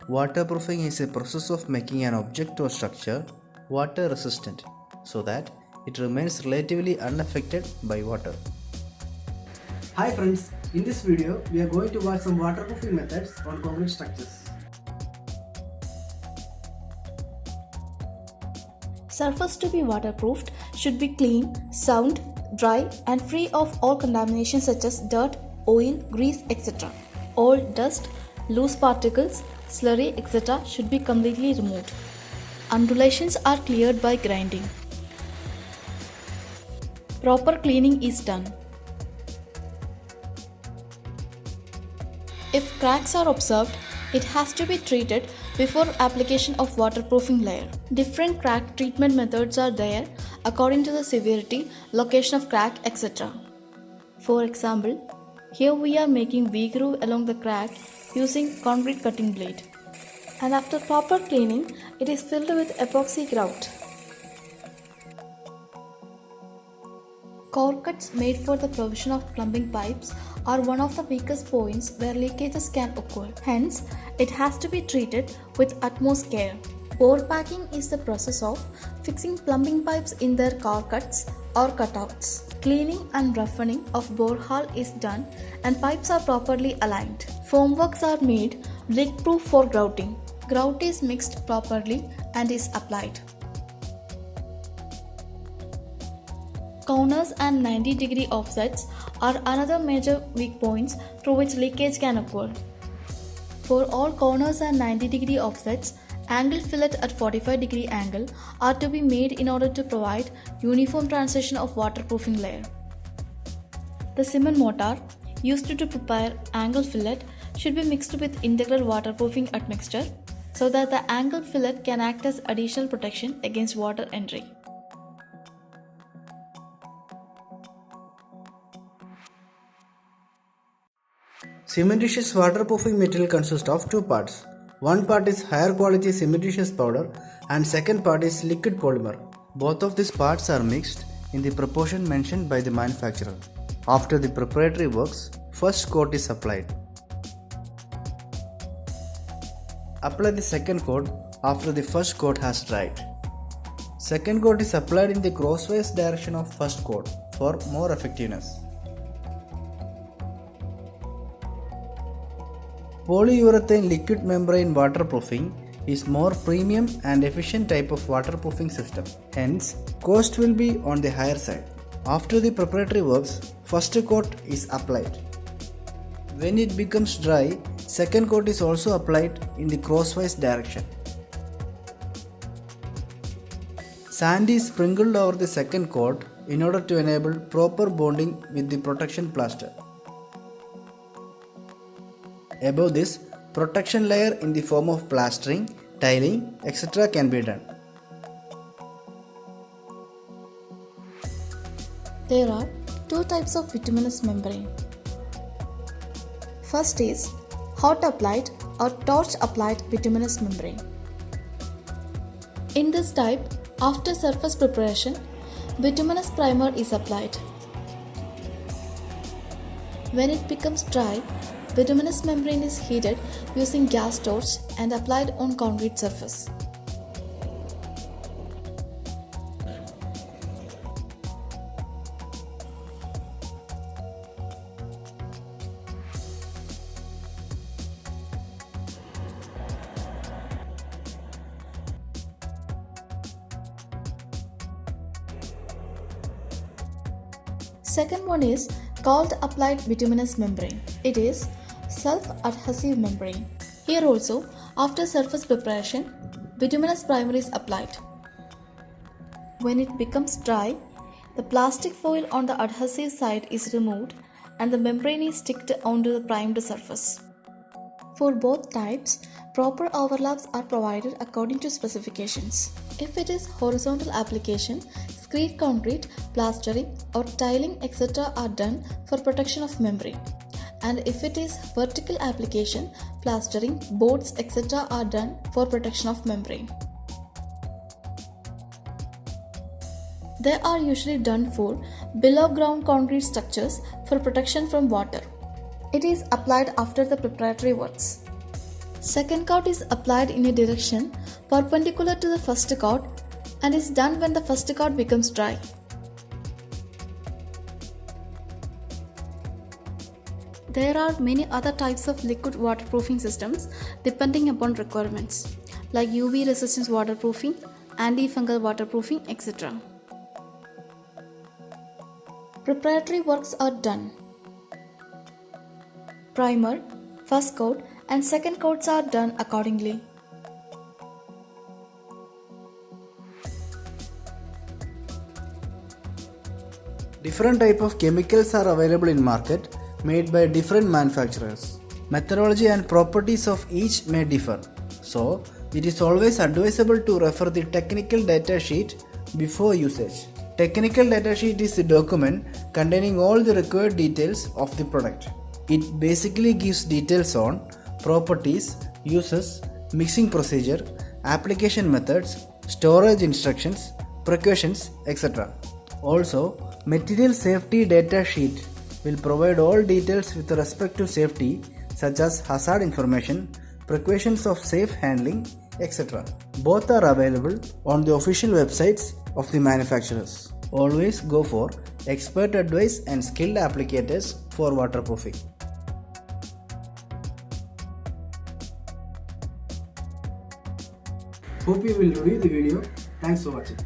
Waterproofing is a process of making an object or structure water resistant so that it remains relatively unaffected by water. Hi friends, in this video we are going to watch some waterproofing methods on concrete structures. Surface to be waterproofed should be clean, sound, dry and free of all contamination such as dirt, oil, grease, etc. All dust, loose particles, slurry, etc. should be completely removed. Undulations are cleared by grinding. Proper cleaning is done. If cracks are observed, it has to be treated before application of waterproofing layer. Different crack treatment methods are there according to the severity, location of crack, etc. For example, here we are making V-groove along the crack using concrete cutting blade. And after proper cleaning, it is filled with epoxy grout. Core cuts made for the provision of plumbing pipes are one of the weakest points where leakages can occur. Hence, it has to be treated with utmost care. Bore packing is the process of fixing plumbing pipes in their core cuts or cutouts. Cleaning and roughening of borehole is done and pipes are properly aligned. Formworks are made leak-proof for grouting. Grout is mixed properly and is applied. Corners and 90-degree offsets are another major weak points through which leakage can occur. For all corners and 90-degree offsets, angle fillet at 45-degree angle are to be made in order to provide uniform transition of waterproofing layer. The cement mortar used to prepare angle fillet should be mixed with integral waterproofing admixture so that the angle fillet can act as additional protection against water entry. Cementitious waterproofing material consists of two parts. One part is higher quality cementitious powder and second part is liquid polymer. Both of these parts are mixed in the proportion mentioned by the manufacturer. After the preparatory works, first coat is applied. Apply the second coat after the first coat has dried. Second coat is applied in the crosswise direction of first coat for more effectiveness. Polyurethane liquid membrane waterproofing is more premium and efficient type of waterproofing system. Hence, cost will be on the higher side. After the preparatory works, first coat is applied. When it becomes dry, second coat is also applied in the crosswise direction. Sand is sprinkled over the second coat in order to enable proper bonding with the protection plaster. Above this, protection layer in the form of plastering, tiling, etc. can be done. There are two types of bituminous membrane. First is hot applied or torch applied bituminous membrane. In this type, after surface preparation, bituminous primer is applied. When it becomes dry, bituminous membrane is heated using gas torch and applied on concrete surface. Second one is called applied bituminous membrane. It is self-adhesive membrane. Here also, after surface preparation, bituminous primer is applied. When it becomes dry, the plastic foil on the adhesive side is removed and the membrane is sticked onto the primed surface. For both types, proper overlaps are provided according to specifications. If it is horizontal application, screed concrete, plastering or tiling etc. are done for protection of membrane. And if it is vertical application, plastering, boards etc. are done for protection of membrane. They are usually done for below ground concrete structures for protection from water. It is applied after the preparatory works. Second coat is applied in a direction perpendicular to the first coat and is done when the first coat becomes dry. There are many other types of liquid waterproofing systems depending upon requirements, like UV resistance waterproofing, antifungal waterproofing, etc. Preparatory works are done. Primer, first coat and second coats are done accordingly. Different type of chemicals are available in market made by different manufacturers. Methodology and properties of each may differ. So, it is always advisable to refer the technical data sheet before usage. Technical data sheet is a document containing all the required details of the product. It basically gives details on properties, uses, mixing procedure, application methods, storage instructions, precautions, etc. Also, material safety data sheet will provide all details with respect to safety such as hazard information, precautions of safe handling, etc. Both are available on the official websites of the manufacturers. Always go for expert advice and skilled applicators for waterproofing. Hope you will review the video. Thanks for watching.